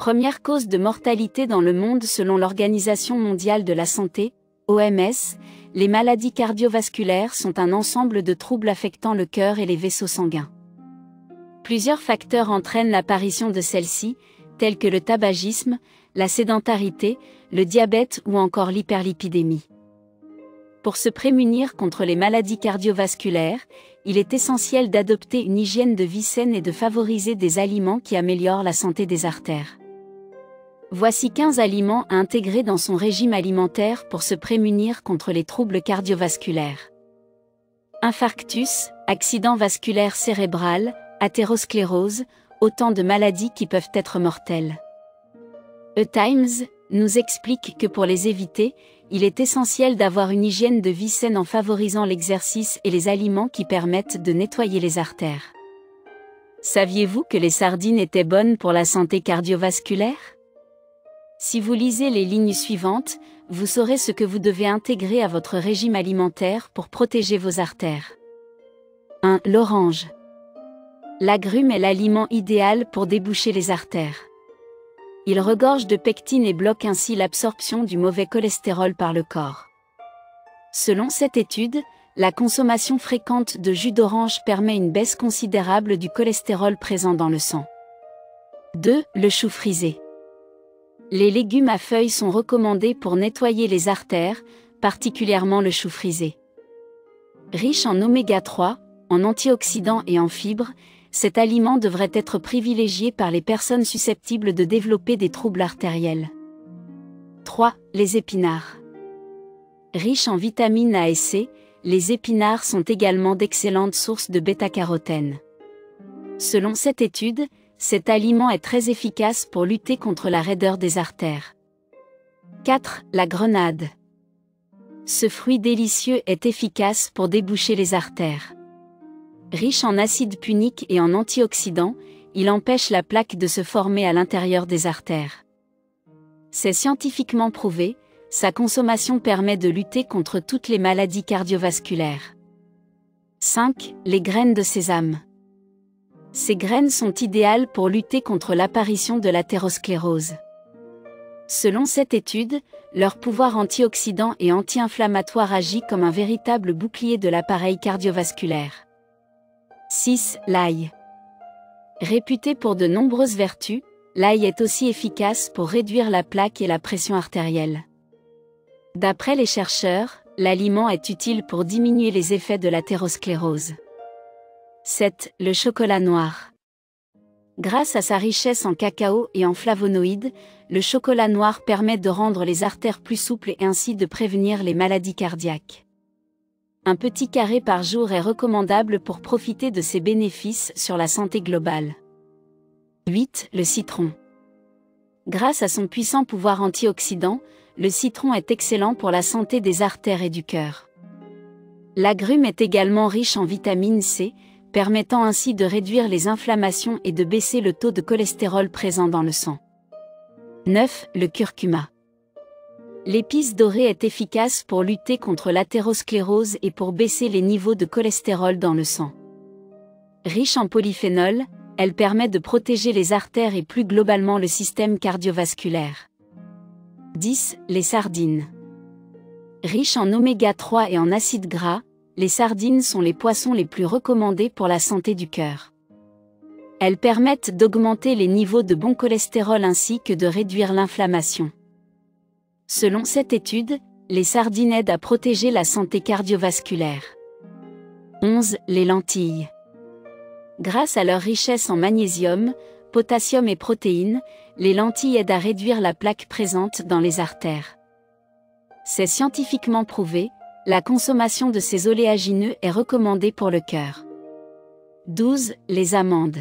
Première cause de mortalité dans le monde selon l'Organisation mondiale de la santé, OMS, les maladies cardiovasculaires sont un ensemble de troubles affectant le cœur et les vaisseaux sanguins. Plusieurs facteurs entraînent l'apparition de celles-ci, tels que le tabagisme, la sédentarité, le diabète ou encore l'hyperlipidémie. Pour se prémunir contre les maladies cardiovasculaires, il est essentiel d'adopter une hygiène de vie saine et de favoriser des aliments qui améliorent la santé des artères. Voici 15 aliments à intégrer dans son régime alimentaire pour se prémunir contre les troubles cardiovasculaires. Infarctus, accident vasculaire cérébral, athérosclérose, autant de maladies qui peuvent être mortelles. E-Times nous explique que pour les éviter, il est essentiel d'avoir une hygiène de vie saine en favorisant l'exercice et les aliments qui permettent de nettoyer les artères. Saviez-vous que les sardines étaient bonnes pour la santé cardiovasculaire ? Si vous lisez les lignes suivantes, vous saurez ce que vous devez intégrer à votre régime alimentaire pour protéger vos artères. 1. L'orange. L'agrume est l'aliment idéal pour déboucher les artères. Il regorge de pectine et bloque ainsi l'absorption du mauvais cholestérol par le corps. Selon cette étude, la consommation fréquente de jus d'orange permet une baisse considérable du cholestérol présent dans le sang. 2. Le chou frisé. Les légumes à feuilles sont recommandés pour nettoyer les artères, particulièrement le chou frisé. Riche en oméga 3, en antioxydants et en fibres, cet aliment devrait être privilégié par les personnes susceptibles de développer des troubles artériels. 3. Les épinards. Riches en vitamines A et C, les épinards sont également d'excellentes sources de bêta-carotène. Selon cette étude, cet aliment est très efficace pour lutter contre la raideur des artères. 4. La grenade. Ce fruit délicieux est efficace pour déboucher les artères. Riche en acide punique et en antioxydants, il empêche la plaque de se former à l'intérieur des artères. C'est scientifiquement prouvé, sa consommation permet de lutter contre toutes les maladies cardiovasculaires. 5. Les graines de sésame. Ces graines sont idéales pour lutter contre l'apparition de l'athérosclérose. Selon cette étude, leur pouvoir antioxydant et anti-inflammatoire agit comme un véritable bouclier de l'appareil cardiovasculaire. 6. L'ail. Réputé pour de nombreuses vertus, l'ail est aussi efficace pour réduire la plaque et la pression artérielle. D'après les chercheurs, l'aliment est utile pour diminuer les effets de l'athérosclérose. 7. Le chocolat noir. Grâce à sa richesse en cacao et en flavonoïdes, le chocolat noir permet de rendre les artères plus souples et ainsi de prévenir les maladies cardiaques. Un petit carré par jour est recommandable pour profiter de ses bénéfices sur la santé globale. 8. Le citron. Grâce à son puissant pouvoir antioxydant, le citron est excellent pour la santé des artères et du cœur. L'agrume est également riche en vitamine C, permettant ainsi de réduire les inflammations et de baisser le taux de cholestérol présent dans le sang. 9. Le curcuma. L'épice dorée est efficace pour lutter contre l'athérosclérose et pour baisser les niveaux de cholestérol dans le sang. Riche en polyphénol, elle permet de protéger les artères et plus globalement le système cardiovasculaire. 10. Les sardines. Riche en oméga 3 et en acides gras, les sardines sont les poissons les plus recommandés pour la santé du cœur. Elles permettent d'augmenter les niveaux de bon cholestérol ainsi que de réduire l'inflammation. Selon cette étude, les sardines aident à protéger la santé cardiovasculaire. 11. Les lentilles. Grâce à leur richesse en magnésium, potassium et protéines, les lentilles aident à réduire la plaque présente dans les artères. C'est scientifiquement prouvé, la consommation de ces oléagineux est recommandée pour le cœur. 12. Les amandes.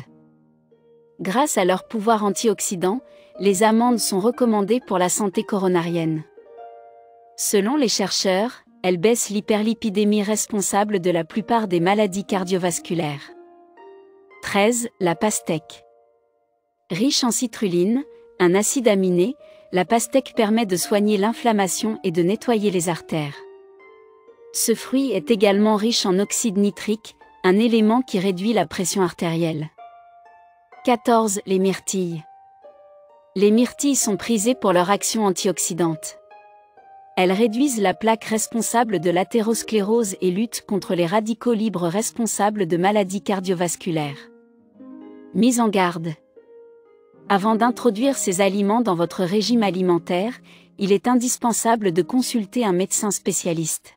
Grâce à leur pouvoir antioxydant, les amandes sont recommandées pour la santé coronarienne. Selon les chercheurs, elles baissent l'hyperlipidémie responsable de la plupart des maladies cardiovasculaires. 13. La pastèque. Riche en citrulline, un acide aminé, la pastèque permet de soigner l'inflammation et de nettoyer les artères. Ce fruit est également riche en oxyde nitrique, un élément qui réduit la pression artérielle. 14. Les myrtilles. Les myrtilles sont prisées pour leur action antioxydante. Elles réduisent la plaque responsable de l'athérosclérose et luttent contre les radicaux libres responsables de maladies cardiovasculaires. Mise en garde. Avant d'introduire ces aliments dans votre régime alimentaire, il est indispensable de consulter un médecin spécialiste.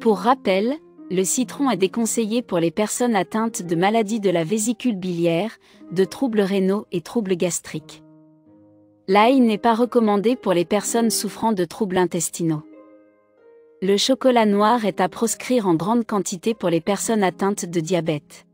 Pour rappel, le citron est déconseillé pour les personnes atteintes de maladies de la vésicule biliaire, de troubles rénaux et troubles gastriques. L'ail n'est pas recommandé pour les personnes souffrant de troubles intestinaux. Le chocolat noir est à proscrire en grande quantité pour les personnes atteintes de diabète.